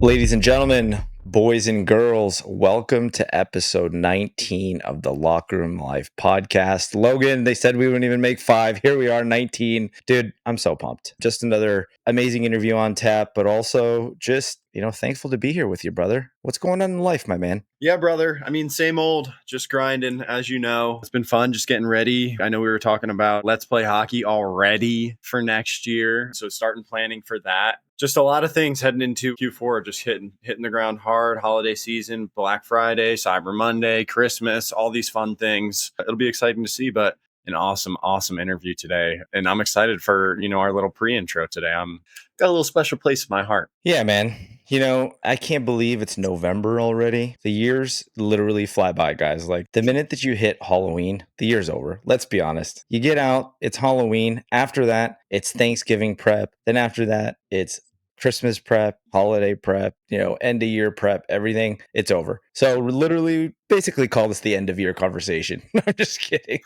Ladies and gentlemen, boys and girls, welcome to episode 19 of the Locker Room Life podcast. Logan, they said we wouldn't even make 5. Here we are, 19. Dude, I'm so pumped. Just another amazing interview on tap, but also just, thankful to be here with you, brother. What's going on in life, my man? Yeah, brother. I mean, same old, just grinding, as you know. It's been fun just getting ready. I know we were talking about Let's Play Hockey already for next year. So starting planning for that. Just a lot of things heading into Q4, just hitting the ground hard. Holiday season, Black Friday, Cyber Monday, Christmas, all these fun things. It'll be exciting to see, but an awesome interview today. And I'm excited for, our little pre-intro today. I'm got a little special place in my heart. Yeah, man. I can't believe it's November already. The years literally fly by, guys. Like the minute that you hit Halloween, the year's over. Let's be honest. You get out, it's Halloween. After that, it's Thanksgiving prep. Then after that, it's Christmas prep, holiday prep, end of year prep, everything. It's over. So literally basically call this the end of year conversation. I'm just kidding.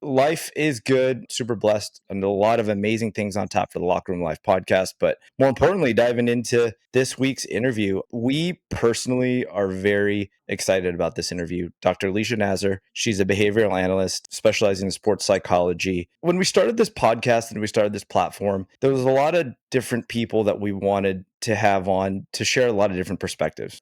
Life is good, super blessed, and a lot of amazing things on tap for the Locker Room Life podcast. But more importantly, diving into this week's interview, we personally are very excited about this interview. Dr. Alicia Naser, she's a behavioral analyst specializing in sports psychology. When we started this podcast and we started this platform, there was a lot of different people that we wanted to have on to share a lot of different perspectives.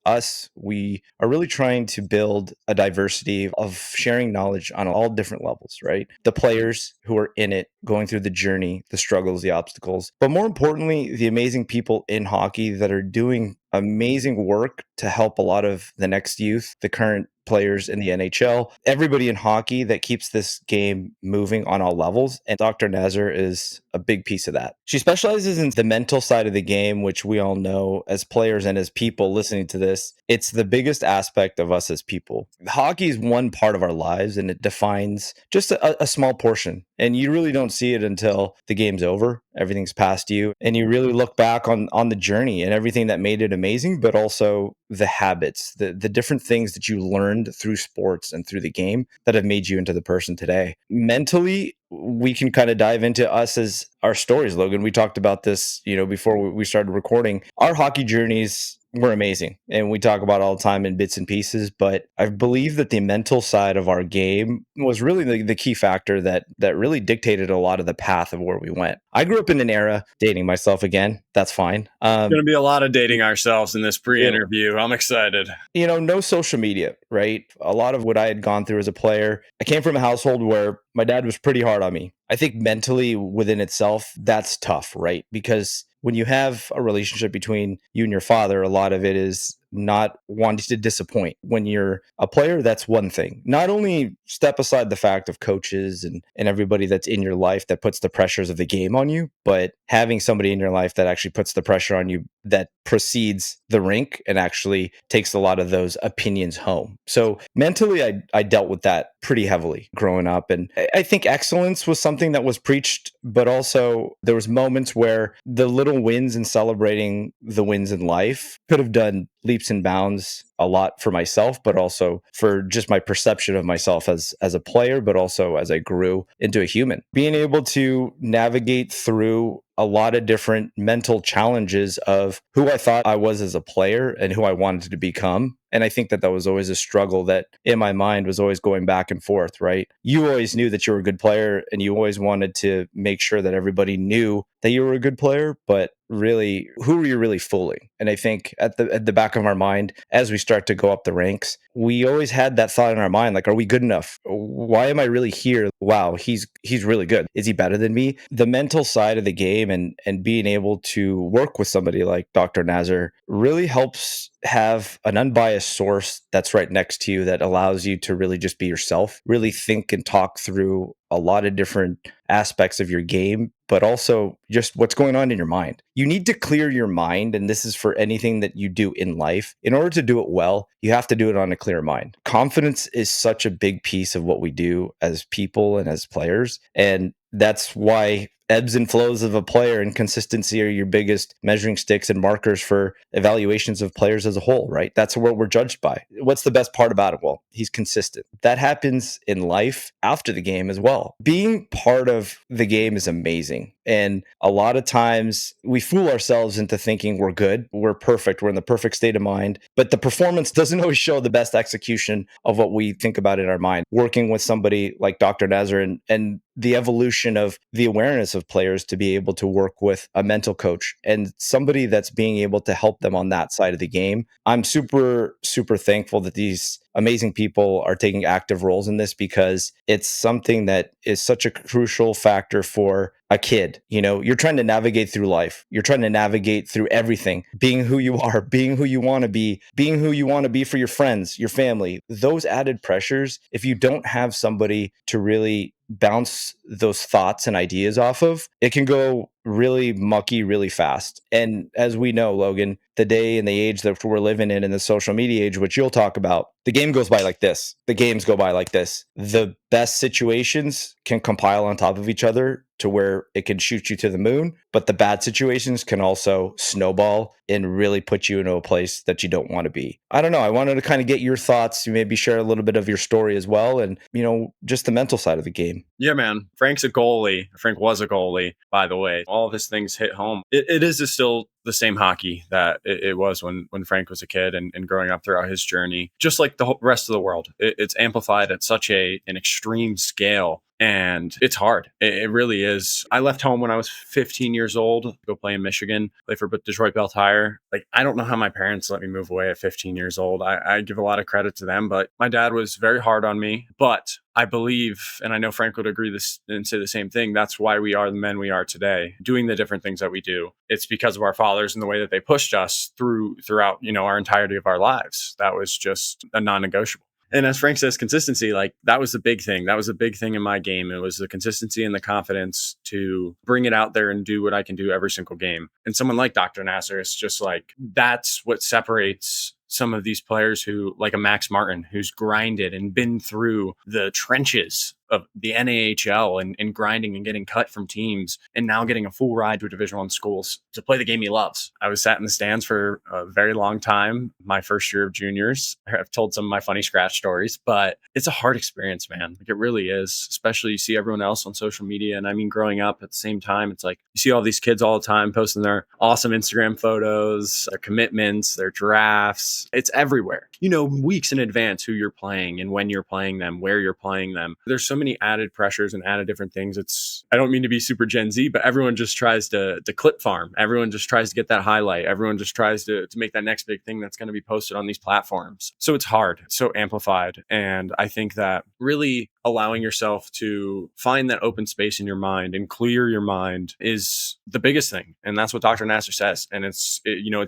We are really trying to build a diversity of sharing knowledge on all different levels, right? The players who are in it, going through the journey, the struggles, the obstacles, but more importantly, the amazing people in hockey that are doing amazing work to help a lot of the next youth, the current players in the NHL, everybody in hockey that keeps this game moving on all levels. And Dr. Naser is a big piece of that. She specializes in the mental side of the game, which we all know as players and as people listening to this, it's the biggest aspect of us as people. Hockey is one part of our lives and it defines just a small portion. And you really don't see it until the game's over, everything's past you, and you really look back on the journey and everything that made it amazing, but also the habits, the different things that you learned through sports and through the game that have made you into the person today. Mentally, we can kind of dive into us as our stories, Logan. We talked about this, before we started recording. Our hockey journeys were amazing, and we talk about it all the time in bits and pieces, but I believe that the mental side of our game was really the key factor that really dictated a lot of the path of where we went. I grew up in an era, dating myself again, that's fine. Going to be a lot of dating ourselves in this pre-interview. I'm excited. No social media, right? A lot of what I had gone through as a player, I came from a household where my dad was pretty hard on me. I think mentally within itself, that's tough, right? Because when you have a relationship between you and your father, a lot of it is not wanting to disappoint. When you're a player, that's one thing. Not only step aside the fact of coaches and everybody that's in your life that puts the pressures of the game on you, but having somebody in your life that actually puts the pressure on you that precedes the rink and actually takes a lot of those opinions home. So mentally, I dealt with that pretty heavily growing up. And I think excellence was something that was preached, but also there was moments where the little wins and celebrating the wins in life could have done leaps and bounds a lot for myself, but also for just my perception of myself as a player, but also as I grew into a human. Being able to navigate through a lot of different mental challenges of who I thought I was as a player and who I wanted to become. And I think that was always a struggle that in my mind was always going back and forth, right? You always knew that you were a good player and you always wanted to make sure that everybody knew that you were a good player, but really, who are you really fooling? And I think at the back of our mind, as we start to go up the ranks, we always had that thought in our mind, like, are we good enough? Why am I really here? Wow, he's really good. Is he better than me? The mental side of the game and being able to work with somebody like Dr. Naser really helps have an unbiased source that's right next to you that allows you to really just be yourself, really think and talk through a lot of different aspects of your game, but also just what's going on in your mind. You need to clear your mind, and this is for anything that you do in life. In order to do it well, you have to do it on a clear mind. Confidence is such a big piece of what we do as people and as players, and that's why ebbs and flows of a player and consistency are your biggest measuring sticks and markers for evaluations of players as a whole, right? That's what we're judged by. What's the best part about it? Well, he's consistent. That happens in life after the game as well. Being part of the game is amazing. And a lot of times we fool ourselves into thinking we're good, we're perfect, we're in the perfect state of mind. But the performance doesn't always show the best execution of what we think about in our mind. Working with somebody like Dr. Naser and the evolution of the awareness of players to be able to work with a mental coach and somebody that's being able to help them on that side of the game. I'm super, super thankful that these amazing people are taking active roles in this because it's something that is such a crucial factor for a kid. You're trying to navigate through life. You're trying to navigate through everything, being who you are, being who you want to be, being who you want to be for your friends, your family. Those added pressures, if you don't have somebody to really bounce those thoughts and ideas off of, it can go really mucky really fast. And as we know, Logan, the day and the age that we're living in the social media age, which you'll talk about, the game goes by like this. The games go by like this. The best situations can compile on top of each other to where it can shoot you to the moon, but the bad situations can also snowball and really put you into a place that you don't want to be. I don't know. I wanted to kind of get your thoughts, maybe share a little bit of your story as well, and just the mental side of the game. Yeah, man. Frank's a goalie. Frank was a goalie, by the way. All of his things hit home. It is still the same hockey that it was when Frank was a kid and growing up throughout his journey. Just like the rest of the world, it's amplified at such an extreme scale. And it's hard. It really is. I left home when I was 15 years old to go play in Michigan, play for Detroit Bell Tire. Like, I don't know how my parents let me move away at 15 years old. I give a lot of credit to them, but my dad was very hard on me. But I believe, and I know Frank would agree this and say the same thing, that's why we are the men we are today, doing the different things that we do. It's because of our fathers and the way that they pushed us throughout, our entirety of our lives. That was just a non-negotiable. And as Frank says, consistency, like that was the big thing. That was a big thing in my game. It was the consistency and the confidence to bring it out there and do what I can do every single game. And someone like Dr. Naser, it's just like, that's what separates some of these players who, like a Max Martin, who's grinded and been through the trenches of the NAHL and grinding and getting cut from teams and now getting a full ride to a Division I schools to play the game he loves. I was sat in the stands for a very long time, my first year of juniors. I've told some of my funny scratch stories, but it's a hard experience, man. Like, it really is, especially you see everyone else on social media. And I mean, growing up at the same time, it's like you see all these kids all the time posting their awesome Instagram photos, their commitments, their drafts. It's everywhere. Weeks in advance who you're playing and when you're playing them, where you're playing them. There's so many added pressures and added different things. I don't mean to be super Gen Z, but everyone just tries to clip farm. Everyone just tries to get that highlight. Everyone just tries to make that next big thing that's going to be posted on these platforms. So it's hard, so amplified. And I think that really allowing yourself to find that open space in your mind and clear your mind is the biggest thing. And that's what Dr. Naser says. And it's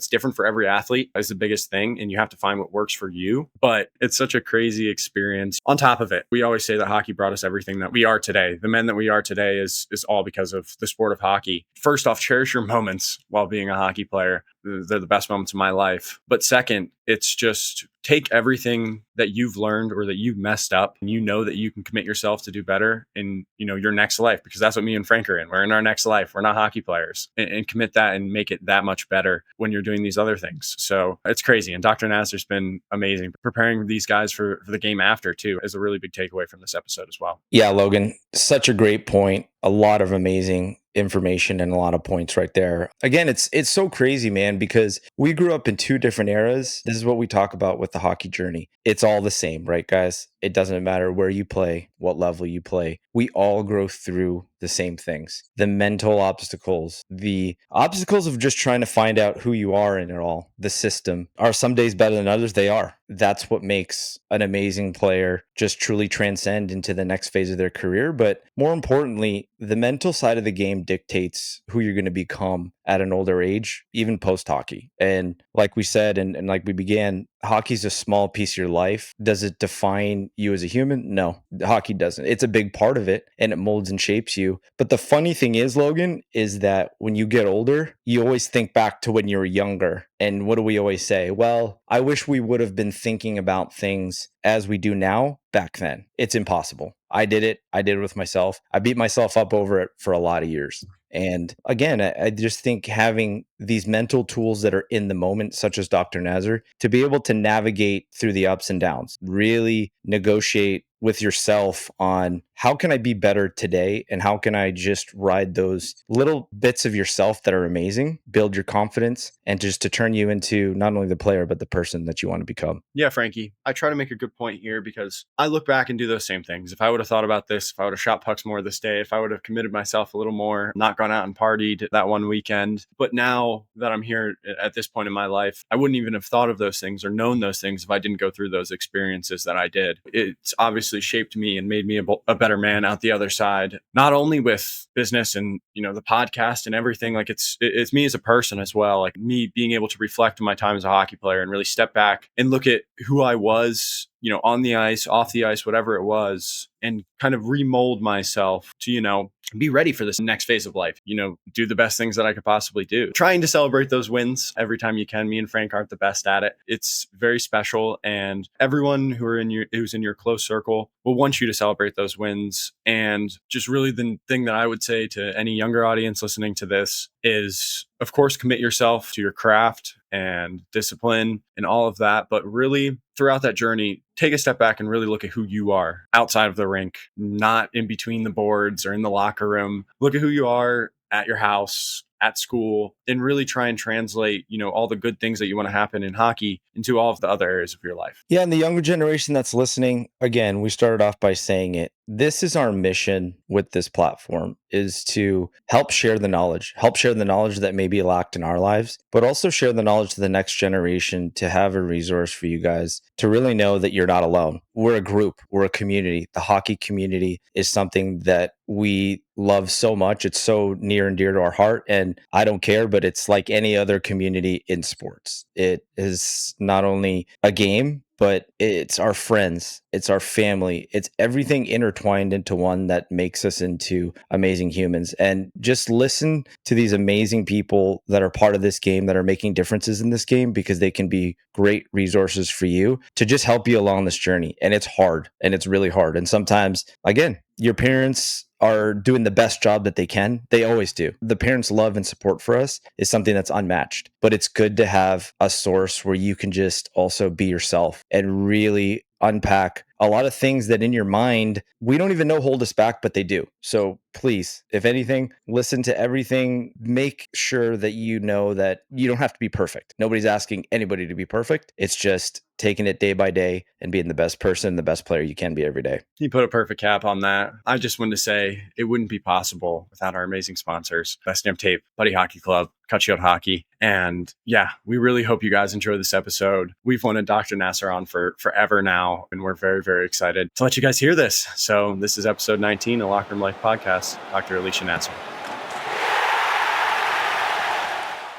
different for every athlete is the biggest thing. And you have to find what works for you. But it's such a crazy experience. On top of it, we always say that hockey brought us everything that we are today. The men that we are today is all because of the sport of hockey. First off, cherish your moments while being a hockey player. They're the best moments of my life. But second, it's just take everything that you've learned or that you've messed up and that you can commit yourself to do better in your next life, because that's what me and Frank are in. We're in our next life. We're not hockey players, and commit that and make it that much better when you're doing these other things. So it's crazy. And Dr. Naser's been amazing. Preparing these guys for the game after too is a really big takeaway from this episode as well. Yeah, Logan, such a great point. A lot of amazing information and a lot of points right there. Again, it's so crazy, man, because we grew up in two different eras. This is what we talk about with the hockey journey. It's all the same, right, guys? It doesn't matter where you play, what level you play. We all grow through the same things. The mental obstacles, the obstacles of just trying to find out who you are in it all. The system. Are some days better than others? They are. That's what makes an amazing player just truly transcend into the next phase of their career. But more importantly, the mental side of the game dictates who you're going to become at an older age, even post hockey. And like we said, and like we began, hockey's a small piece of your life. Does it define you as a human? No, hockey doesn't. It's a big part of it, and it molds and shapes you. But the funny thing is, Logan, is that when you get older, you always think back to when you were younger. And what do we always say? Well, I wish we would have been thinking about things as we do now back then. It's impossible. I did it with myself. I beat myself up over it for a lot of years. And again, I just think having these mental tools that are in the moment, such as Dr. Naser, to be able to navigate through the ups and downs, really negotiate with yourself on how can I be better today? And how can I just ride those little bits of yourself that are amazing, build your confidence, and just to turn you into not only the player, but the person that you want to become? Yeah, Frankie, I try to make a good point here because I look back and do those same things. If I would have thought about this, if I would have shot pucks more this day, if I would have committed myself a little more, not gone out and partied that one weekend. But now that I'm here at this point in my life, I wouldn't even have thought of those things or known those things if I didn't go through those experiences that I did. It's obviously shaped me and made me a better man out the other side, not only with business and, the podcast and everything. Like it's me as a person as well. Like me being able to reflect on my time as a hockey player and really step back and look at who I was, on the ice, off the ice, whatever it was, and kind of remold myself to, be ready for this next phase of life, do the best things that I could possibly do. Trying to celebrate those wins every time you can. Me and Frank aren't the best at it. It's very special. And everyone who's in your close circle will want you to celebrate those wins. And just really the thing that I would say to any younger audience listening to this is, of course, commit yourself to your craft and discipline and all of that. But really, throughout that journey, take a step back and really look at who you are outside of the rink, not in between the boards or in the locker room. Look at who you are at your house, at school, and really try and translate, all the good things that you want to happen in hockey into all of the other areas of your life. Yeah, and the younger generation that's listening, again, we started off by saying it. This is our mission with this platform, is to help share the knowledge that may be lacked in our lives, but also share the knowledge to the next generation, to have a resource for you guys to really know that you're not alone. We're a group, we're a community. The hockey community is something that we love so much. It's so near and dear to our heart. And I don't care, but it's like any other community in sports. It is not only a game, but it's our friends, it's our family, it's everything intertwined into one that makes us into amazing humans. And just listen to these amazing people that are part of this game, that are making differences in this game, because they can be great resources for you to just help you along this journey. And it's hard, and it's really hard. And sometimes, again, your parents are doing the best job that they can. They always do. The parents' love and support for us is something that's unmatched, but it's good to have a source where you can just also be yourself and really unpack a lot of things that in your mind, we don't even know hold us back, but they do. So please, if anything, listen to everything. Make sure that you know that you don't have to be perfect. Nobody's asking anybody to be perfect. It's just taking it day by day and being the best person, the best player you can be every day. You put a perfect cap on that. I just wanted to say it wouldn't be possible without our amazing sponsors, Best Damn Tape, Buddy Hockey Club, Cut Shield Hockey. And yeah, we really hope you guys enjoy this episode. We've wanted Dr. Naser on for forever now, and we're very, very excited to let you guys hear this. So this is episode 19 of Locker Room Life Podcast, Dr. Alicia Naser.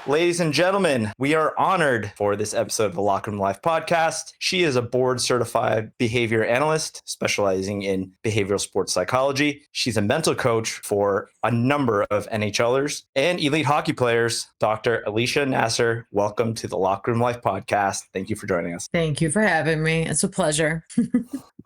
Ladies and gentlemen, we are honored for this episode of the Locker Room Life podcast. She is a board certified behavior analyst specializing in behavioral sports psychology. She's a mental coach for a number of NHLers and elite hockey players. Dr. Alicia Naser, welcome to the Locker Room Life podcast. Thank you for joining us. Thank you for having me. It's a pleasure.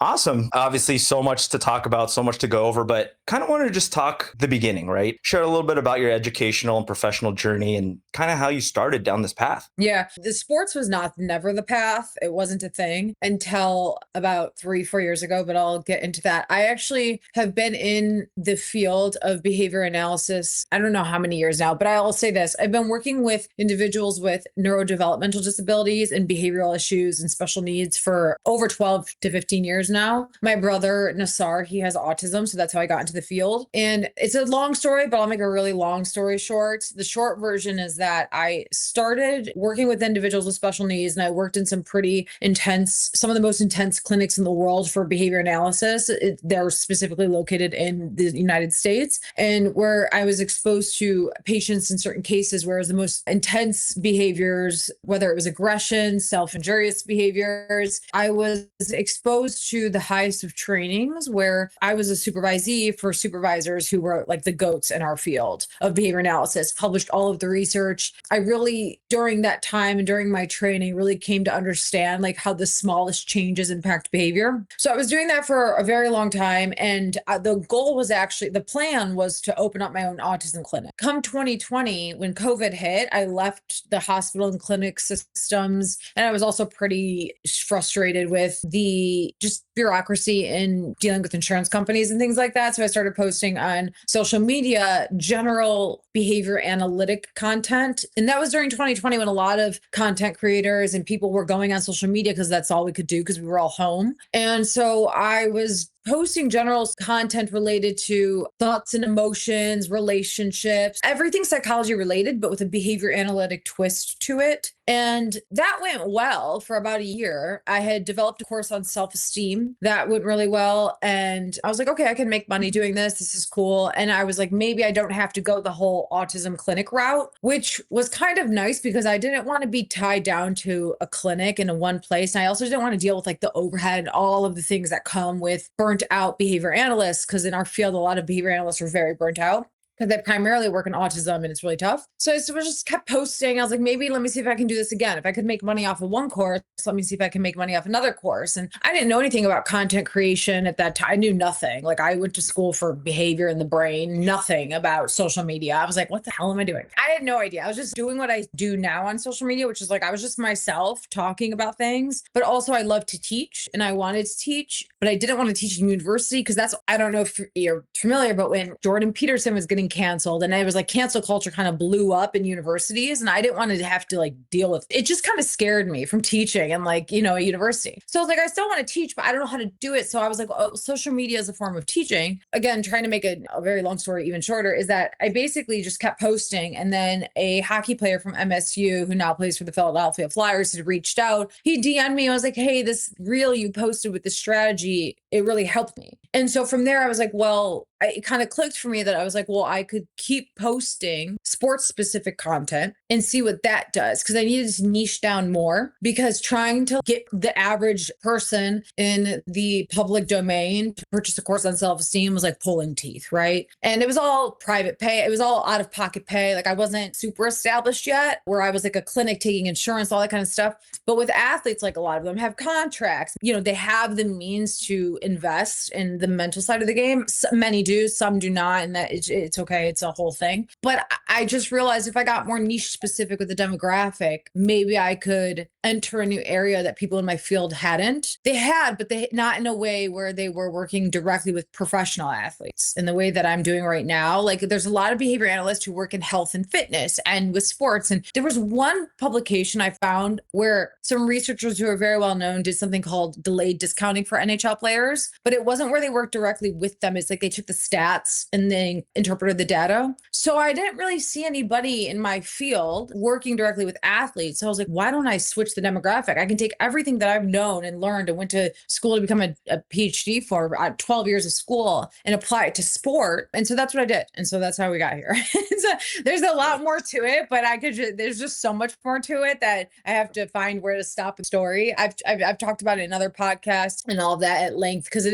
Awesome. Obviously, so much to talk about, so much to go over, but kind of wanted to just talk the beginning, right? Share a little bit about your educational and professional journey and kind of how you started down this path. Yeah, the sports was never the path. It wasn't a thing until about 3-4 years ago, but I'll get into that. I actually have been in the field of behavior analysis. I don't know how many years now, but I'll say this. I've been working with individuals with neurodevelopmental disabilities and behavioral issues and special needs for over 12 to 15 years now. My brother, Naser, he has autism, so that's how I got into the field. And it's a long story, but I'll make a really long story short. The short version is that I started working with individuals with special needs, and I worked in some of the most intense clinics in the world for behavior analysis. They're specifically located in the United States, and where I was exposed to patients in certain cases where it was the most intense behaviors, whether it was aggression, self-injurious behaviors. I was exposed to the highest of trainings where I was a supervisee for supervisors who were like the goats in our field of behavior analysis, published all of the research. I really, during that time and during my training, really came to understand like how the smallest changes impact behavior. So I was doing that for a very long time. And the plan was to open up my own autism clinic. Come 2020, when COVID hit, I left the hospital and clinic systems. And I was also pretty frustrated with the just bureaucracy in dealing with insurance companies and things like that. So I started posting on social media general behavior analytic content. And that was during 2020 when a lot of content creators and people were going on social media because that's all we could do because we were all home. And so I was posting general content related to thoughts and emotions, relationships, everything psychology related, but with a behavior analytic twist to it. And that went well for about a year. I had developed a course on self-esteem that went really well. And I was like, okay, I can make money doing this. This is cool. And I was like, maybe I don't have to go the whole autism clinic route, which was kind of nice because I didn't want to be tied down to a clinic in one place. And I also didn't want to deal with like the overhead, all of the things that come with burnt out behavior analysts. Because in our field, a lot of behavior analysts are very burnt out, because they primarily work in autism and it's really tough. So I just kept posting. I was like, maybe let me see if I can do this again. If I could make money off of one course, let me see if I can make money off another course. And I didn't know anything about content creation at that time. I knew nothing. Like I went to school for behavior in the brain, nothing about social media. I was like, what the hell am I doing? I had no idea. I was just doing what I do now on social media, which is like, I was just myself talking about things, but also I love to teach and I wanted to teach, but I didn't want to teach in university because that's, I don't know if you're familiar, but when Jordan Peterson was getting canceled and I was like, cancel culture kind of blew up in universities and I didn't want to have to like deal with it. Just kind of scared me from teaching and like, you know, at university. So I was like, I still want to teach, but I don't know how to do it. So I was like, oh, social media is a form of teaching. Again, trying to make a very long story even shorter is that I basically just kept posting. And then a hockey player from MSU who now plays for the Philadelphia Flyers had reached out. He DM'd me. I was like, hey, this reel you posted with the strategy, it really helped me. And so from there, I was like, well, it kind of clicked for me that I was like, well, I could keep posting sports specific content and see what that does. Cause I needed to niche down more because trying to get the average person in the public domain to purchase a course on self-esteem was like pulling teeth. Right. And it was all private pay. It was all out of pocket pay. Like I wasn't super established yet where I was like a clinic taking insurance, all that kind of stuff. But with athletes, like a lot of them have contracts, you know, they have the means to invest in the mental side of the game. Many do, some do not, and that it's okay. It's a whole thing. But I just realized if I got more niche specific with the demographic, maybe I could enter a new area that people in my field hadn't. They had, but they not in a way where they were working directly with professional athletes in the way that I'm doing right now. Like there's a lot of behavior analysts who work in health and fitness and with sports. And there was one publication I found where some researchers who are very well known did something called delayed discounting for NHL players, but it wasn't where they worked directly with them. It's like they took the stats and they interpreted the data. So I didn't really see anybody in my field working directly with athletes. So I was like, why don't I switch the demographic? I can take everything that I've known and learned and went to school to become a Ph.D. for 12 years of school and apply it to sport. And so that's what I did. And so that's how we got here. So there's a lot more to it, but there's just so much more to it that I have to find where to stop the story. I've talked about it in other podcasts and all of that at length because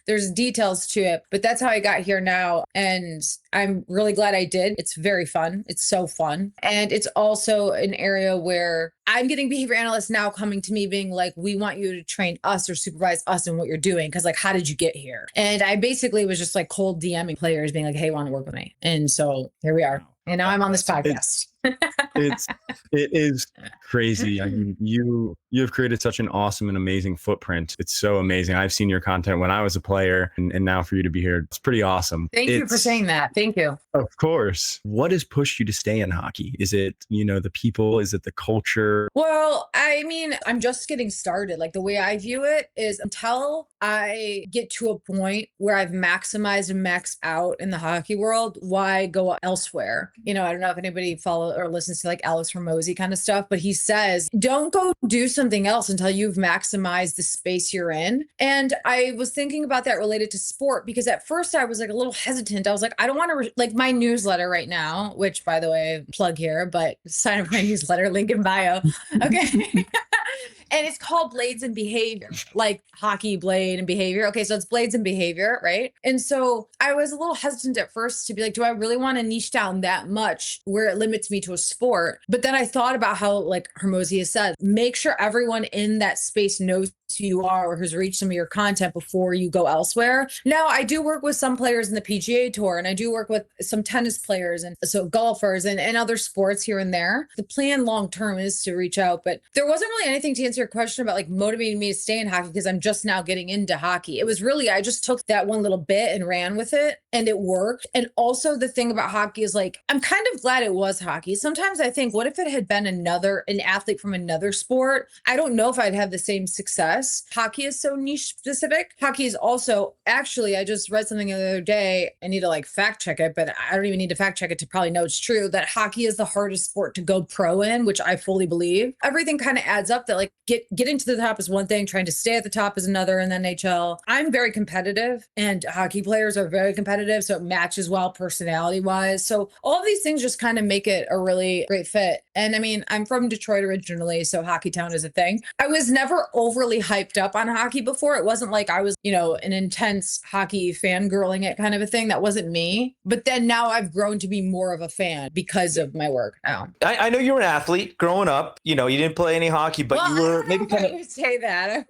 there's details to it, but that's how I got here now. And I'm really glad I did. It's very fun. It's so fun. And it's also an area where I'm getting behavior analysts now coming to me being like, we want you to train us or supervise us in what you're doing. Cause like, how did you get here? And I basically was just like cold DMing players being like, hey, want to work with me? And so here we are. And now I'm on this podcast. It is crazy. I mean, you have created such an awesome and amazing footprint. It's so amazing. I've seen your content when I was a player and now for you to be here, it's pretty awesome. Thank you for saying that. Thank you. Of course. What has pushed you to stay in hockey? Is it, the people? Is it the culture? Well, I mean, I'm just getting started. Like the way I view it is until I get to a point where I've maximized and maxed out in the hockey world, why go elsewhere? I don't know if anybody follows or listens to like Alex Hormozy kind of stuff, but he says, don't go do something else until you've maximized the space you're in. And I was thinking about that related to sport because at first I was like a little hesitant. I was like, I don't want to like my newsletter right now, which by the way, plug here, but sign up for my newsletter, link in bio. Okay. And it's called Blades and Behavior, like hockey blade and behavior. Okay, so it's blades and behavior, right? And so I was a little hesitant at first to be like, do I really want to niche down that much where it limits me to a sport? But then I thought about how, like Hormozy has said, make sure everyone in that space knows who you are or who's reached some of your content before you go elsewhere. Now, I do work with some players in the PGA Tour, and I do work with some tennis players and so golfers and other sports here and there. The plan long term is to reach out, but there wasn't really anything to answer your question about like motivating me to stay in hockey because I'm just now getting into hockey. It was really, I just took that one little bit and ran with it and it worked. And also the thing about hockey is like, I'm kind of glad it was hockey. Sometimes I think, what if it had been an athlete from another sport? I don't know if I'd have the same success. Hockey is so niche specific. Hockey is also, actually, I just read something the other day. I need to like fact check it, but I don't even need to fact check it to probably know it's true, that hockey is the hardest sport to go pro in, which I fully believe. Everything kind of adds up that like getting to the top is one thing, trying to stay at the top is another in the NHL. I'm very competitive and hockey players are very competitive. So it matches well personality wise. So all of these things just kind of make it a really great fit. And I mean, I'm from Detroit originally, so Hockey Town is a thing. I was never overly hyped up on hockey before. It wasn't like I was, an intense hockey fangirling it kind of a thing. That wasn't me. But then now I've grown to be more of a fan because of my work now. I know you were an athlete growing up. You didn't play any hockey, but you were maybe kind of say that.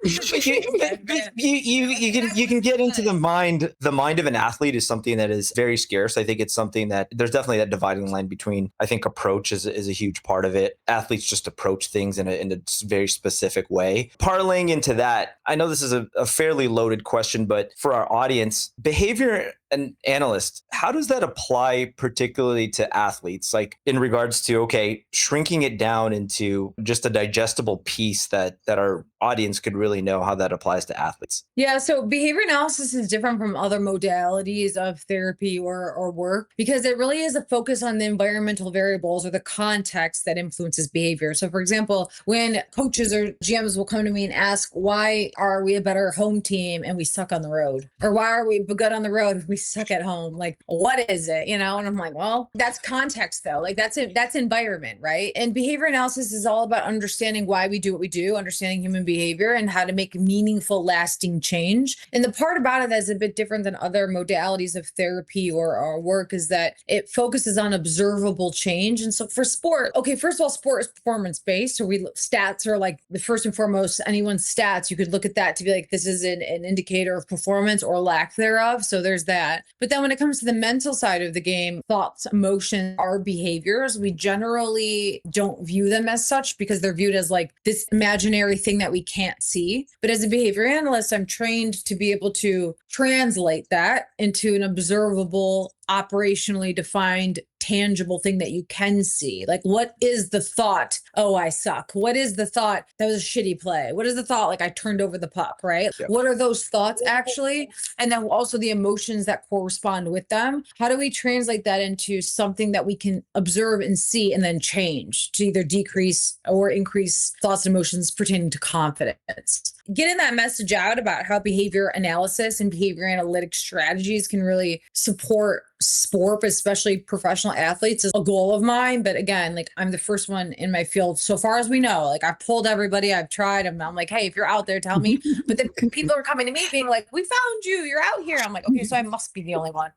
you can get into the mind. The mind of an athlete is something that is very scarce. I think it's something that there's definitely that dividing line between. I think approach is a huge part of it. Athletes just approach things in a very specific way. Parlaying into that, I know this is a fairly loaded question, but for our audience, behavior an analyst, how does that apply particularly to athletes? Like in regards to, shrinking it down into just a digestible piece that our audience could really know how that applies to athletes. Yeah, so behavior analysis is different from other modalities of therapy or work because it really is a focus on the environmental variables or the context that influences behavior. So for example, when coaches or GMs will come to me and ask, why are we a better home team and we suck on the road? Or why are we good on the road and we suck at home? Like, what is it? And I'm like, well, that's context though. Like that's environment, right? And behavior analysis is all about understanding why we do what we do, understanding human behavior and how to make meaningful, lasting change. And the part about it that's a bit different than other modalities of therapy or work is that it focuses on observable change. And so for sport, first of all, sport is performance-based. So stats are like the first and foremost, anyone's stats, you could look at that to be like, this is an indicator of performance or lack thereof. So there's that. But then when it comes to the mental side of the game, thoughts, emotions, our behaviors, we generally don't view them as such because they're viewed as like this imaginary thing that we can't see. But as a behavior analyst, I'm trained to be able to translate that into an observable, operationally defined, tangible thing that you can see. Like, what is the thought? Oh, I suck. What is the thought? That was a shitty play. What is the thought? Like, I turned over the puck, right? Yep. What are those thoughts actually? And then also the emotions that correspond with them. How do we translate that into something that we can observe and see and then change to either decrease or increase thoughts and emotions pertaining to confidence? Getting that message out about how behavior analysis and behavior analytic strategies can really support sport, especially professional athletes, is a goal of mine. But again, like I'm the first one in my field so far as we know. Like I've pulled everybody, I've tried. I'm like, hey, if you're out there, tell me. But then people are coming to me being like, we found you, you're out here. I'm like, okay, so I must be the only one.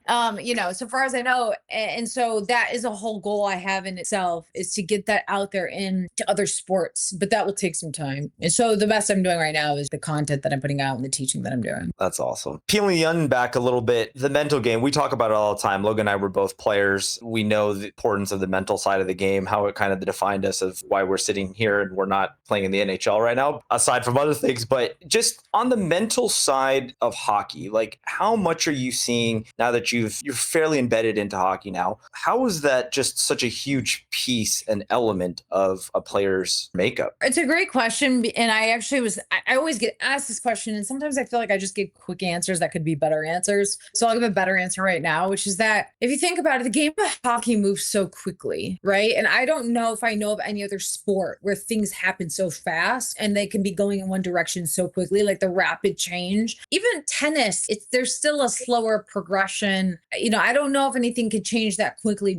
So far as I know. And so that is a whole goal I have in itself, is to get that out there into other sports. But that will take some time. And so the best I'm doing right now is the content that I'm putting out and the teaching that I'm doing. That's awesome. Peeling the onion back a little bit, the mental game, we talk about it all the time. Logan and I were both players. We know the importance of the mental side of the game, how it kind of defined us of why we're sitting here and we're not playing in the NHL right now, aside from other things. But just on the mental side of hockey, like how much are you seeing now that you're fairly embedded into hockey now? How is that just such a huge piece and element of a player's makeup? It's a great question. And I always get asked this question. And sometimes I feel like I just get quick answers that could be better answers. So I'll give a better answer right now, which is that if you think about it, the game of hockey moves so quickly, right? And I don't know if I know of any other sport where things happen so fast and they can be going in one direction so quickly, like the rapid change. Even tennis, there's still a slower progression. I don't know if anything could change that quickly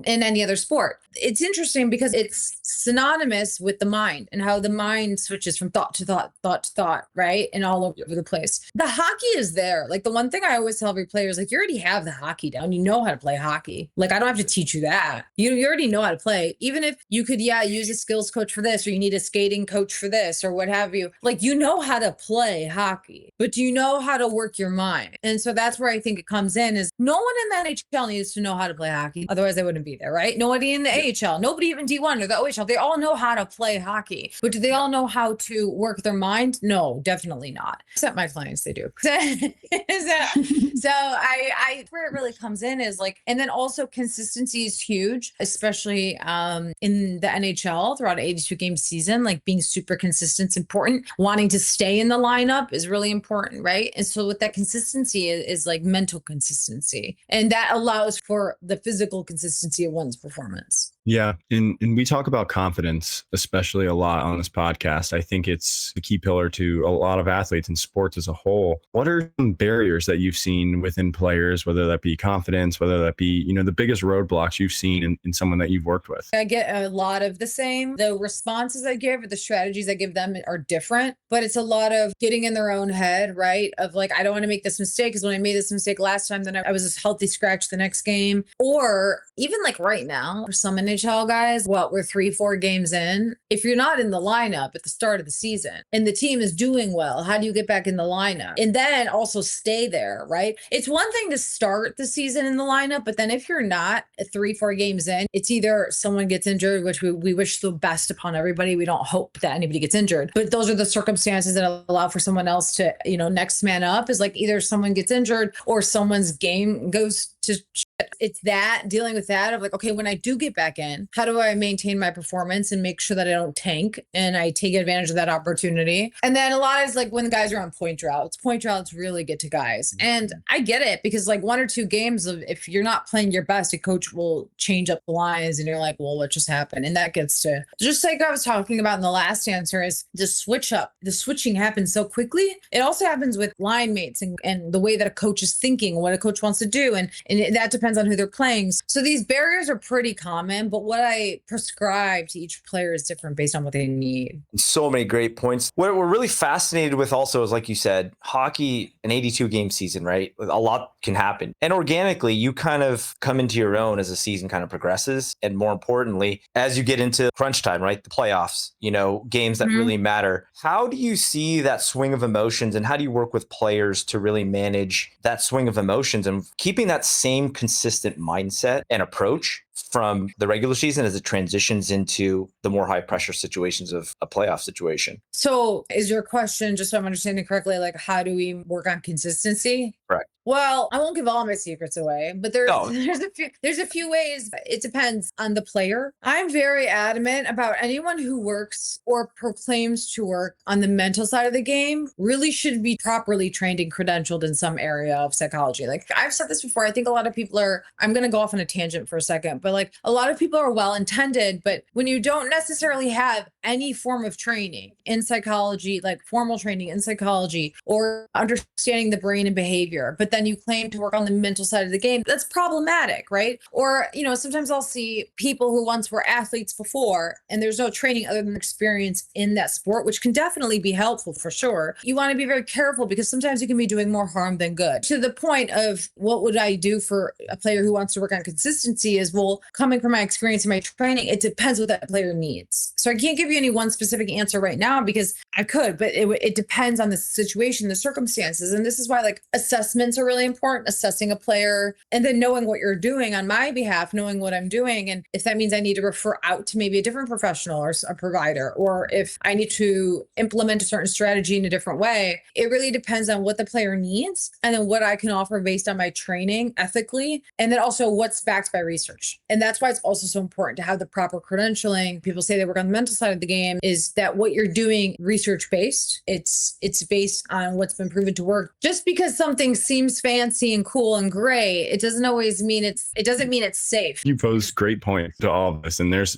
in any other sport. It's interesting because it's synonymous with the mind and how the mind switches from thought to thought, right? And all over the place. The hockey is there. Like the one thing I always tell every player is like, you already have the hockey down. and you know how to play hockey. Like, I don't have to teach you that. You already know how to play. Even if you could, use a skills coach for this, or you need a skating coach for this, or what have you. Like, you know how to play hockey, but do you know how to work your mind? And so that's where I think it comes in, is no one in the NHL needs to know how to play hockey. Otherwise they wouldn't be there, right? Nobody in the AHL, nobody even D1 or the OHL, they all know how to play hockey, but do they all know how to work their mind? No, definitely not. Except my clients, they do. So I where it really comes in is like, and then also consistency is huge, especially in the NHL throughout an 82 game season. Like, being super consistent is important. Wanting to stay in the lineup is really important, right? And so with that consistency is like mental consistency, and that allows for the physical consistency of one's performance. Yeah. And we talk about confidence, especially a lot on this podcast. I think it's the key pillar to a lot of athletes and sports as a whole. What are some barriers that you've seen within players, whether that be confidence, whether that be, the biggest roadblocks you've seen in someone that you've worked with? I get a lot of the same. The responses I give or the strategies I give them are different, but it's a lot of getting in their own head, right? Of like, I don't want to make this mistake, because when I made this mistake last time, then I was a healthy scratch the next game. Or even like right now, for some NHL guys, we're 3-4 games in. If you're not in the lineup at the start of the season and the team is doing well, how do you get back in the lineup? And then also stay there, right? It's one thing to start the season in the lineup, but then if you're not at 3-4 games in, it's either someone gets injured, which we wish the best upon everybody. We don't hope that anybody gets injured, but those are the circumstances that allow for someone else to, next man up is like either someone gets injured or someone's game goes to shit. It's that, dealing with that of like, okay, when I do get back in, how do I maintain my performance and make sure that I don't tank and I take advantage of that opportunity? And then a lot is like when the guys are on point droughts really get to guys. And I get it, because like 1 or 2 games of, if you're not playing your best, a coach will change up the lines and you're like, well, what just happened? And that gets to, just like I was talking about in the last answer, is the switch up. The switching happens so quickly. It also happens with line mates and the way that a coach is thinking, what a coach wants to do. And that depends on who they're playing. So these barriers are pretty common, but what I prescribe to each player is different based on what they need. So many great points. What we're really fascinated with also is, like you said, hockey, an 82 game season, right? A lot can happen. And organically, you kind of come into your own as the season kind of progresses. And more importantly, as you get into crunch time, right? The playoffs, games that really matter. How do you see that swing of emotions, and how do you work with players to really manage that swing of emotions and keeping that same consistent mindset and approach from the regular season as it transitions into the more high pressure situations of a playoff situation? So is your question, just so I'm understanding correctly, like, how do we work on consistency? Correct. Well, I won't give all my secrets away, but there's No. there's a few ways. It depends on the player. I'm very adamant about anyone who works or proclaims to work on the mental side of the game really should be properly trained and credentialed in some area of psychology. Like, I've said this before, I think a lot of people I'm going to go off on a tangent for a second, but like a lot of people are well intended, but when you don't necessarily have any form of training in psychology, like formal training in psychology or understanding the brain and behavior, but then you claim to work on the mental side of the game, that's problematic, right? Or, sometimes I'll see people who once were athletes before and there's no training other than experience in that sport, which can definitely be helpful for sure. You want to be very careful because sometimes you can be doing more harm than good. To the point of what would I do for a player who wants to work on consistency is, well, coming from my experience and my training, it depends what that player needs. So I can't give you any one specific answer right now because I could, but it depends on the situation, the circumstances. And this is why like assessments are really important, assessing a player and then knowing what you're doing on my behalf, knowing what I'm doing. And if that means I need to refer out to maybe a different professional or a provider, or if I need to implement a certain strategy in a different way, it really depends on what the player needs and then what I can offer based on my training ethically. And then also what's backed by research. And that's why it's also so important to have the proper credentialing. People say they work on the mental side of the game, is that what you're doing research based. It's based on what's been proven to work. Just because something seems fancy and cool and great, it doesn't always mean it's safe. You pose great points to all of this. And there's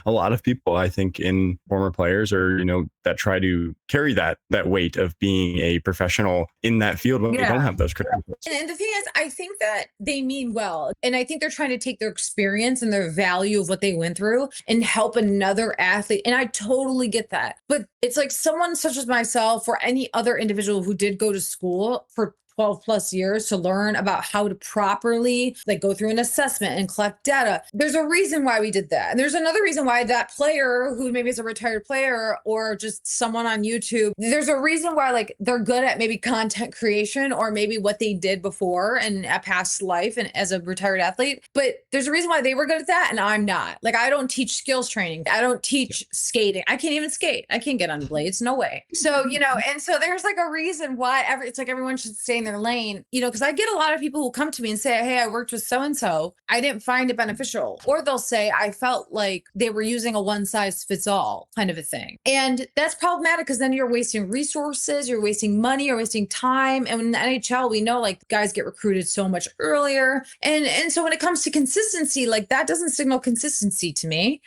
a lot of people, I think, in former players or, that try to carry that weight of being a professional in that field when they don't have those credentials. And the thing is, I think that they mean well. And I think they're trying to take their experience and their value of what they went through and help another athlete. And I totally get that. But it's like someone such as myself or any other individual who did go to school for 12 plus years to learn about how to properly like go through an assessment and collect data. There's a reason why we did that. And there's another reason why that player who maybe is a retired player or just someone on YouTube, there's a reason why like they're good at maybe content creation or maybe what they did before in a past life and as a retired athlete. But there's a reason why they were good at that and I'm not. Like I don't teach skills training. I don't teach skating. I can't even skate. I can't get on blades. No way. So, you know, and so there's like a reason why it's like everyone should stay in their lane, you know, because I get a lot of people who come to me and say, hey, I worked with so-and-so. I didn't find it beneficial. Or they'll say, I felt like they were using a one size fits all kind of a thing. And that's problematic because then you're wasting resources, you're wasting money, you're wasting time. And in the NHL, we know like guys get recruited so much earlier. And so when it comes to consistency, like that doesn't signal consistency to me.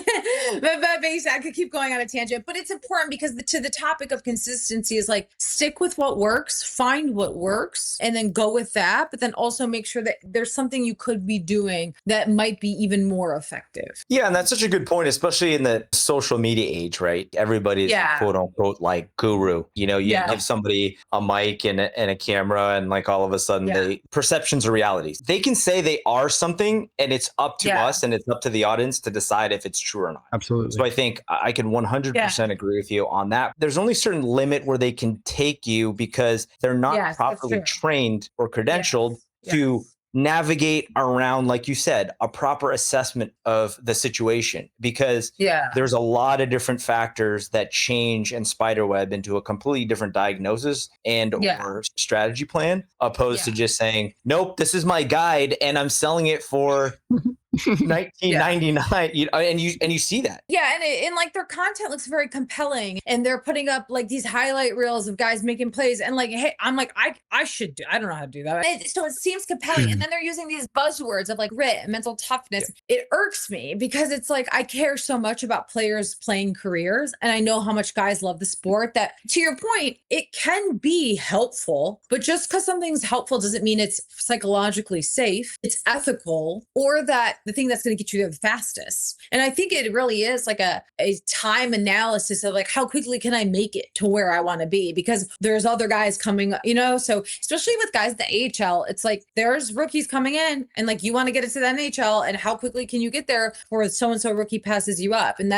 but basically, I could keep going on a tangent, but it's important because to the topic of consistency is like stick with what works, find what works, and then go with that. But then also make sure that there's something you could be doing that might be even more effective. Yeah, and that's such a good point, especially in the social media age, right? Everybody's quote unquote like guru. You know, you give somebody a mic and a camera, and like all of a sudden, the perceptions are realities. They can say they are something, and it's up to us and it's up to the audience to decide if it's true or not. Absolutely. So I think I can 100% agree with you on that. There's only a certain limit where they can take you because they're not properly trained or credentialed to navigate around, like you said, a proper assessment of the situation, because there's a lot of different factors that change and spiderweb into a completely different diagnosis and or strategy plan, opposed to just saying, nope, this is my guide and I'm selling it for $19.99, you know, and you see that. And like their content looks very compelling, and they're putting up like these highlight reels of guys making plays, and like, hey, I'm like, I should do. I don't know how to do that. So it seems compelling, and then they're using these buzzwords of like grit and mental toughness. It irks me because it's like I care so much about players playing careers, and I know how much guys love the sport. That, to your point, it can be helpful, but just because something's helpful doesn't mean it's psychologically safe, it's ethical, or that the thing that's going to get you there the fastest. And I think it really is like a time analysis of like, how quickly can I make it to where I want to be? Because there's other guys coming, you know, so especially with guys in the AHL, it's like there's rookies coming in and like you want to get into the NHL, and how quickly can you get there before so-and-so rookie passes you up? And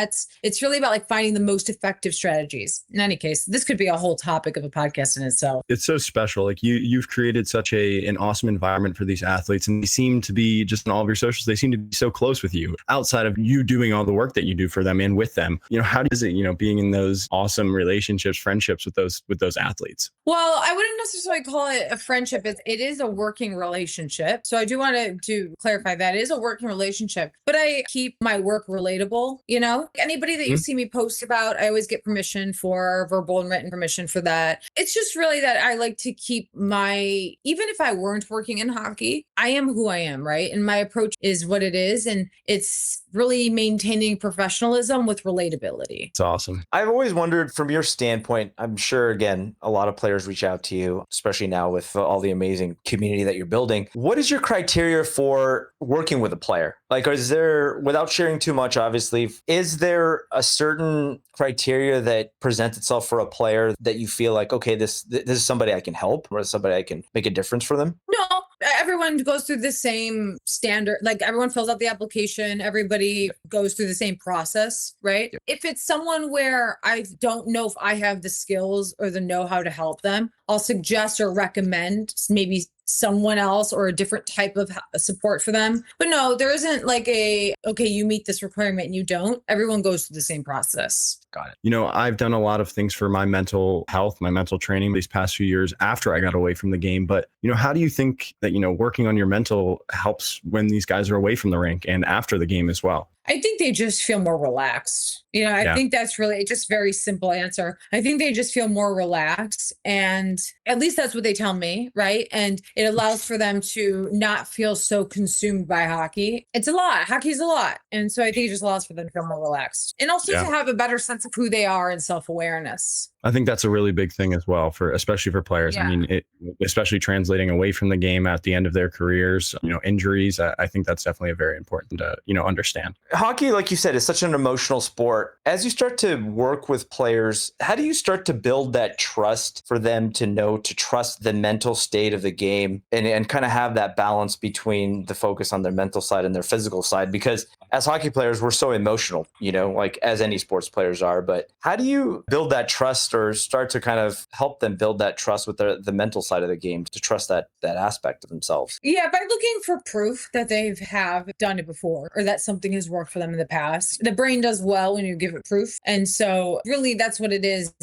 it's really about like finding the most effective strategies. In any case, this could be a whole topic of a podcast in itself. It's so special. Like you've created such an awesome environment for these athletes, and they seem to be, just in all of your socials, they seem to be so close with you outside of you doing all the work that you do for them and with them. You know, how does it, you know, being in those awesome relationships, friendships with those athletes? Well, I wouldn't necessarily call it a friendship. It is a working relationship. So I do want to clarify that it is a working relationship, but I keep my work relatable. You know, anybody that you see me post about, I always get permission for verbal and written permission for that. It's just really that I like to keep even if I weren't working in hockey, I am who I am, right? And my approach is what it is. And it's really maintaining professionalism with relatability. It's awesome. I've always wondered, from your standpoint, I'm sure, again, a lot of players reach out to you, especially now with all the amazing community that you're building. What is your criteria for working with a player? Like, is there, without sharing too much, obviously, is there a certain criteria that presents itself for a player that you feel like, okay, this is somebody I can help, or somebody I can make a difference for them? No, everyone goes through the same standard. Like everyone fills out the application. Everybody goes through the same process, right? Yep. If it's someone where I don't know if I have the skills or the know-how to help them, I'll suggest or recommend maybe someone else or a different type of support for them. But no, there isn't like okay, you meet this requirement and you don't. Everyone goes through the same process. Got it. You know, I've done a lot of things for my mental health, my mental training these past few years after I got away from the game. But, you know, how do you think that, you know, working on your mental helps when these guys are away from the rink and after the game as well? I think they just feel more relaxed. You know, I think that's really just very simple answer. I think they just feel more relaxed, and at least that's what they tell me, right? And it allows for them to not feel so consumed by hockey. It's a lot. Hockey's a lot. And so I think it just allows for them to feel more relaxed and also to have a better sense of who they are and self-awareness. I think that's a really big thing as well, especially for players. I mean, especially translating away from the game at the end of their careers, you know, injuries. I think that's definitely a very important to, you know, understand. Hockey, like you said, is such an emotional sport. As you start to work with players, how do you start to build that trust for them to know to trust the mental state of the game and kind of have that balance between the focus on their mental side and their physical side? Because as hockey players, we're so emotional, like as any sports players are. But how do you build that trust or start to kind of help them build that trust with the mental side of the game to trust that aspect of themselves? Yeah, by looking for proof that they have done it before or that something has worked for them in the past. The brain does well when you give it proof. And so really that's what it is,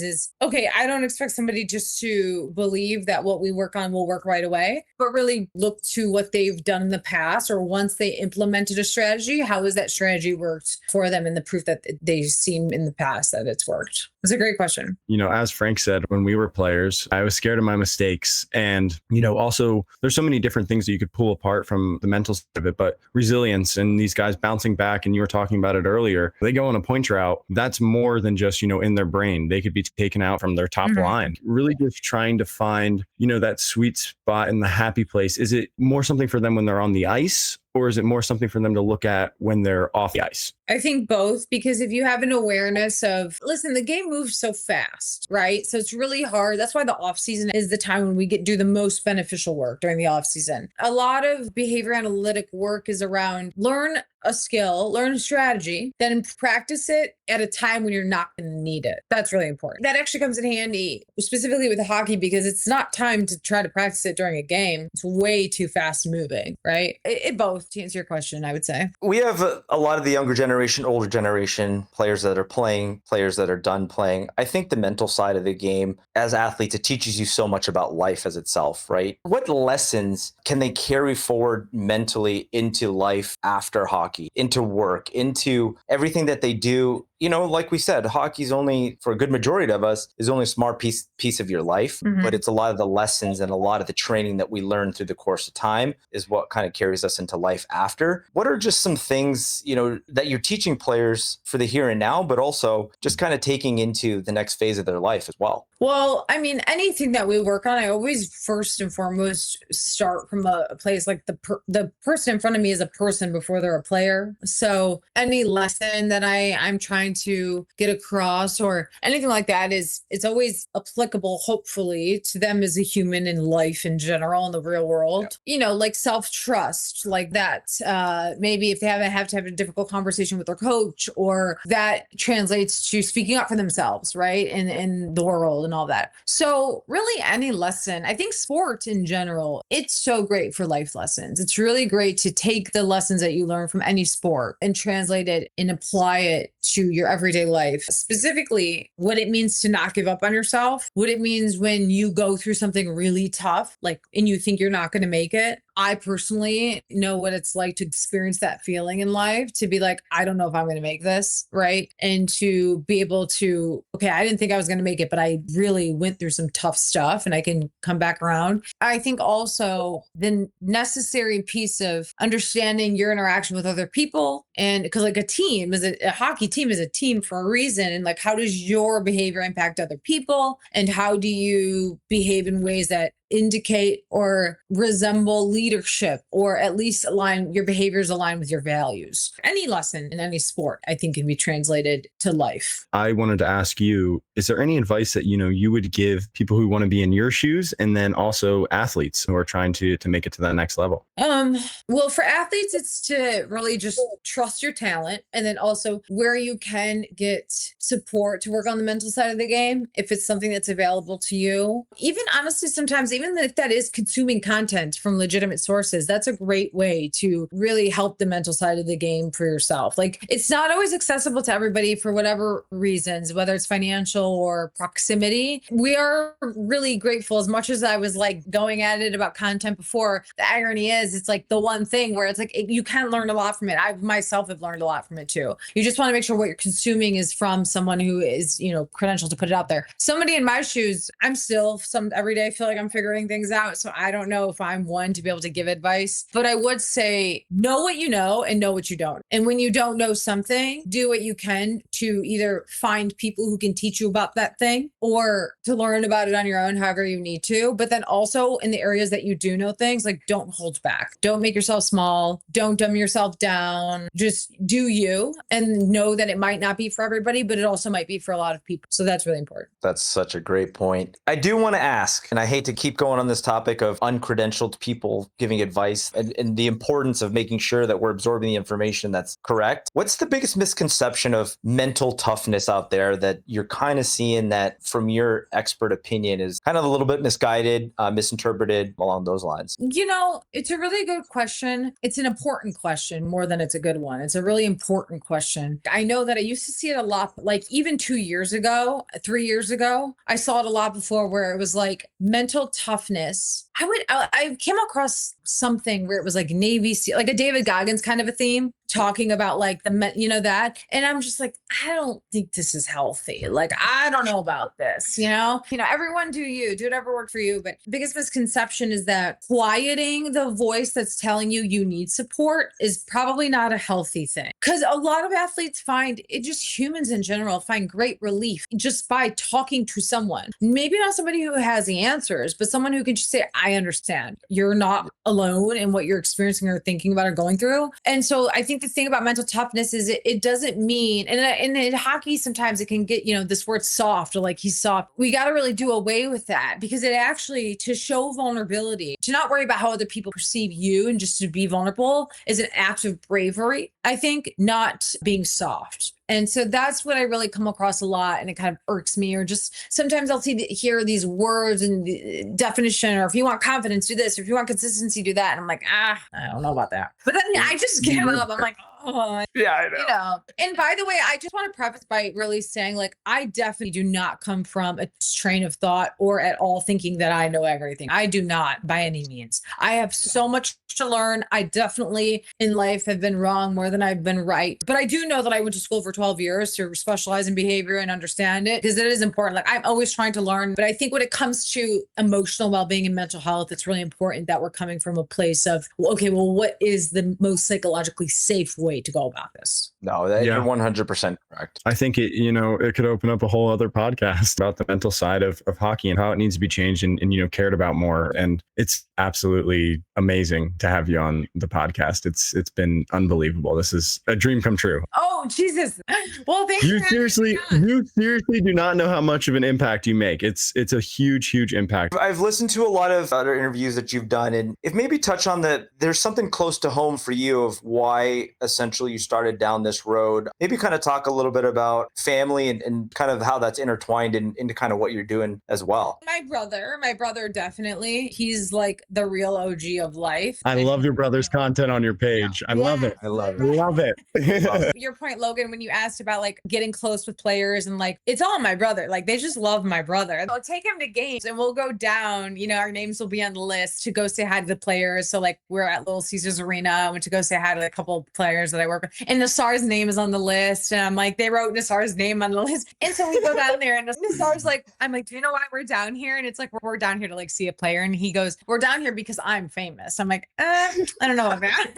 okay, I don't expect somebody just to believe that what we work on will work right away, but really look to what they've done in the past, or once they implemented a strategy, how has that strategy worked for them and the proof that they've seen in the past that it's worked. It's a great question. As Frank said, when we were players, I was scared of my mistakes. And, also there's so many different things that you could pull apart from the mental side of it, but resilience and these guys bouncing back, and you were talking about it earlier, they go on a point route. That's more than just, in their brain. They could be taken out from their top line. Really just trying to find, that sweet spot in the happy place. Is it more something for them when they're on the ice? Or is it more something for them to look at when they're off the ice? I think both, because if you have an awareness of, listen, the game moves so fast, right? So it's really hard. That's why the off season is the time when we do the most beneficial work during the off season. A lot of behavior analytic work is around learn a skill, learn a strategy, then practice it at a time when you're not going to need it. That's really important. That actually comes in handy, specifically with hockey, because it's not time to try to practice it during a game. It's way too fast moving, right? It both, to answer your question, I would say. We have a lot of the younger generation, older generation players that are playing, players that are done playing. I think the mental side of the game, as athletes, it teaches you so much about life as itself, right? What lessons can they carry forward mentally into life after hockey, into work, into everything that they do? Like we said, hockey's only, for a good majority of us, is only a small piece of your life, but it's a lot of the lessons and a lot of the training that we learn through the course of time is what kind of carries us into life after. What are just some things, that you're teaching players for the here and now, but also just kind of taking into the next phase of their life as well? Well, I mean, anything that we work on, I always first and foremost start from a place like the person in front of me is a person before they're a player. So any lesson that I'm trying to get across or anything like that it's always applicable, hopefully, to them as a human in life in general, in the real world. Yeah. Like self-trust, like that. Maybe if they have to have a difficult conversation with their coach, or that translates to speaking up for themselves, right? In the world and all that. So really any lesson, I think sport in general, it's so great for life lessons. It's really great to take the lessons that you learn from any sport and translate it and apply it to your everyday life, specifically what it means to not give up on yourself, what it means when you go through something really tough, and you think you're not going to make it. I personally know what it's like to experience that feeling in life, to be like, I don't know if I'm going to make this, right? And to be able to, okay, I didn't think I was going to make it, but I really went through some tough stuff and I can come back around. I think also the necessary piece of understanding your interaction with other people, and because like a hockey team is a team for a reason. And like, how does your behavior impact other people? And how do you behave in ways that indicate or resemble leadership, or at least your behaviors align with your values? Any lesson in any sport, I think, can be translated to life. I wanted to ask you, is there any advice that, you would give people who want to be in your shoes, and then also athletes who are trying to make it to that next level? Well, for athletes, it's to really just trust your talent, and then also where you can get support to work on the mental side of the game, if it's something that's available to you. Even honestly, sometimes, even if that is consuming content from legitimate sources, that's a great way to really help the mental side of the game for yourself. Like, it's not always accessible to everybody for whatever reasons, whether it's financial or proximity. We are really grateful. As much as I was like going at it about content before, the irony is it's like the one thing where it's like you can learn a lot from it. I myself have learned a lot from it too. You just want to make sure what you're consuming is from someone who is, credentialed to put it out there. Somebody in my shoes, I'm still every day I feel like I'm figuring things out. So I don't know if I'm one to be able to give advice, but I would say know what you know and know what you don't. And when you don't know something, do what you can to either find people who can teach you about that thing or to learn about it on your own, however you need to. But then also in the areas that you do know things, like don't hold back. Don't make yourself small. Don't dumb yourself down. Just do you and know that it might not be for everybody, but it also might be for a lot of people. So that's really important. That's such a great point. I do want to ask, and I hate to keep going on this topic of uncredentialed people giving advice and the importance of making sure that we're absorbing the information that's correct. What's the biggest misconception of mental toughness out there that you're kind of seeing that, from your expert opinion, is kind of a little bit misguided, misinterpreted along those lines? You know, it's a really good question. It's an important question more than it's a good one. It's a really important question. I know that I used to see it a lot, like even 2 years ago, 3 years ago, I saw it a lot before where it was like mental toughness. I came across something where it was like Navy SEAL, like a David Goggins kind of a theme, talking about like that. And I'm just like, I don't think this is healthy. Like, I don't know about this, everyone do whatever worked for you. But the biggest misconception is that quieting the voice that's telling you need support is probably not a healthy thing. Because a lot of athletes find it, just humans in general find great relief just by talking to someone. Maybe not somebody who has the answers, but someone who can just say, I understand. You're not alone in what you're experiencing or thinking about or going through. And so I think the thing about mental toughness is it doesn't mean, and in hockey, sometimes it can get, this word soft or like he's soft. We got to really do away with that because it actually, to show vulnerability, to not worry about how other people perceive you and just to be vulnerable is an act of bravery. I think, not being soft. And so that's what I really come across a lot. And it kind of irks me, or just sometimes I'll hear these words and the definition, or if you want confidence, do this, or if you want consistency, do that. And I'm like, I don't know about that. But then I just give up. I'm like, oh, yeah, I know. And by the way, I just want to preface by really saying, like, I definitely do not come from a train of thought or at all thinking that I know everything. I do not, by any means. I have so much to learn. I definitely in life have been wrong more than I've been right. But I do know that I went to school for 12 years to specialize in behavior and understand it, because it is important. Like, I'm always trying to learn. But I think when it comes to emotional well-being and mental health, it's really important that we're coming from a place of, okay, well, what is the most psychologically safe way to go about this? No, you're 100% correct. I think it could open up a whole other podcast about the mental side of hockey and how it needs to be changed and cared about more. And it's absolutely amazing to have you on the podcast. It's been unbelievable. This is a dream come true. Oh, Jesus. Well, thank you. You seriously do not know how much of an impact you make. It's a huge impact. I've listened to a lot of other interviews that you've done, and if maybe touch on there's something close to home for you of why essentially you started down this road. Maybe kind of talk a little bit about family and kind of how that's intertwined into kind of what you're doing as well. My brother, definitely. He's like the real OG of life. I love your brother's content on your page. I love it. I love it. Love it. Your point, Logan, when you asked about like getting close with players and like, it's all my brother. Like, they just love my brother. I'll take him to games and we'll go down, our names will be on the list to go say hi to the players. So like, we're at Little Caesars Arena. I went to go say hi to a couple of players that I work with, and Naser's name is on the list. And I'm like, they wrote Naser's name on the list. And so we go down there and Naser's like, I'm like, do you know why we're down here? And it's like, we're down here to like see a player. And he goes, we're down here because I'm famous. I'm like, I don't know about that.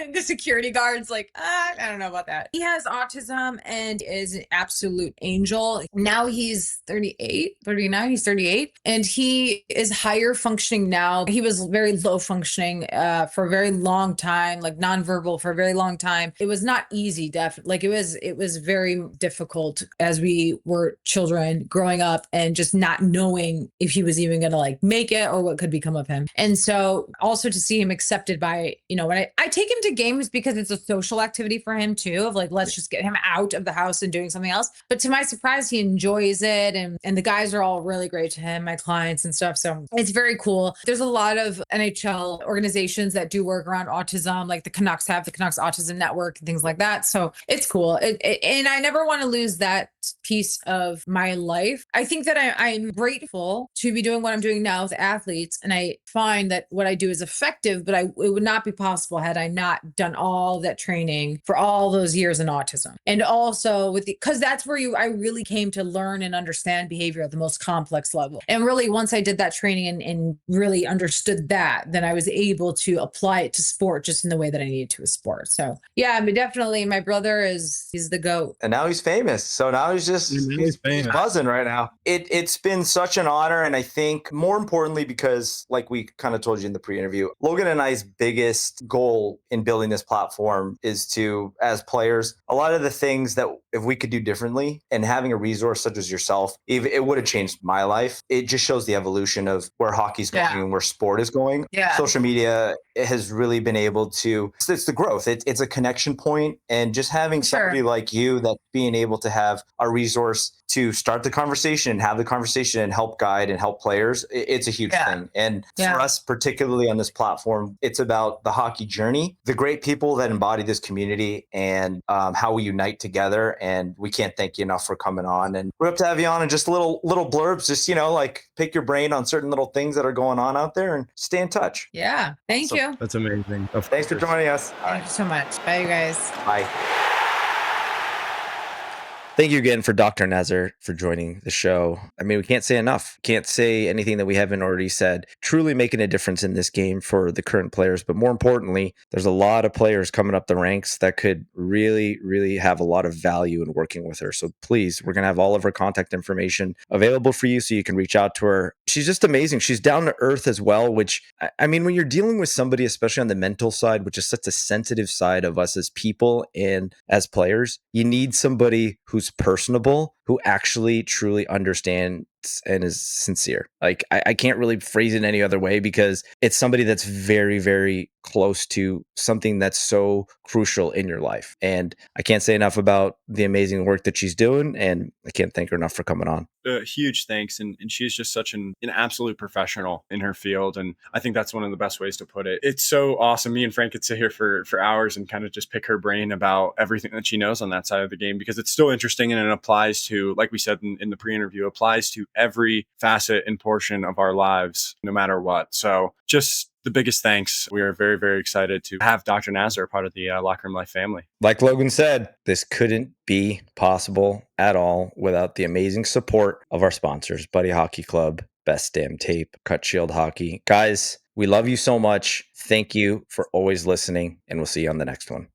And the security guard's like, I don't know about that. He has autism and is an absolute angel. Now he's 39, he's 38. And he is higher functioning now. He was very low functioning for a very long time, like nonverbal for a very long time. It was not easy, definitely. Like it was very difficult as we were children growing up and just not knowing if he was even going to like make it or what could become of him. And so also to see him accepted by, when I take him to games because it's a social activity for him too, of like, let's just get him out of the house and doing something else. But to my surprise, he enjoys it. And the guys are all really great to him, my clients and stuff. So it's very cool. There's a lot of NHL organizations that do work around autism, like the Canucks have the Canucks Autism Network and things like that. So it's cool. And I never want to lose that piece of my life. I think that I'm grateful to be doing what I'm doing now with athletes. And I find that what I do is effective, but it would not be possible had I not done all that training for all those years in autism. And also because that's where I really came to learn and understand behavior at the most complex level. And really, once I did that training and really understood that, then I was able to apply it to sport just in the way that I needed to with sport. So yeah, I mean, definitely my brother he's the GOAT. And now he's famous. So now he's buzzing right now. It's been such an honor. And I think more importantly, because like we kind of told you in the pre-interview, Logan and I's biggest goal in building this platform is to, as players, a lot of the things that if we could do differently, and having a resource such as yourself, it would have changed my life. It just shows the evolution of where hockey's going and where sport is going. Yeah. Social media has really been able to, it's the growth. It's a connection point, and just having somebody like you that being able to have a resource to start the conversation and have the conversation and help guide and help players, it's a huge thing. And for us, particularly on this platform, it's about the hockey journey, the great people that embody this community, and how we unite together. And we can't thank you enough for coming on. And we hope to have you on and just little blurbs, just, like pick your brain on certain little things that are going on out there and stay in touch. Yeah. Thank you. That's amazing. Thanks for joining us. Thank you so much. Bye, you guys. Bye. Thank you again for Dr. Naser for joining the show. I mean, we can't say enough. Can't say anything that we haven't already said. Truly making a difference in this game for the current players. But more importantly, there's a lot of players coming up the ranks that could really, really have a lot of value in working with her. So please, we're going to have all of her contact information available for you so you can reach out to her. She's just amazing. She's down to earth as well, which, I mean, when you're dealing with somebody, especially on the mental side, which is such a sensitive side of us as people and as players, you need somebody who's personable, who actually truly understands and is sincere. Like I can't really phrase it any other way, because it's somebody that's very, very close to something that's so crucial in your life. And I can't say enough about the amazing work that she's doing, and I can't thank her enough for coming on. Huge thanks. And she's just such an absolute professional in her field. And I think that's one of the best ways to put it. It's so awesome. Me and Frank could sit here for hours and kind of just pick her brain about everything that she knows on that side of the game, because it's still interesting, and it applies to, like we said in the pre-interview, applies to every facet and portion of our lives, no matter what. So just the biggest thanks. We are very, very excited to have Dr. Naser part of the Locker Room Life family. Like Logan said, this couldn't be possible at all without the amazing support of our sponsors, Buddy Hockey Club, Best Damn Tape, Cut Shield Hockey. Guys, we love you so much. Thank you for always listening, and we'll see you on the next one.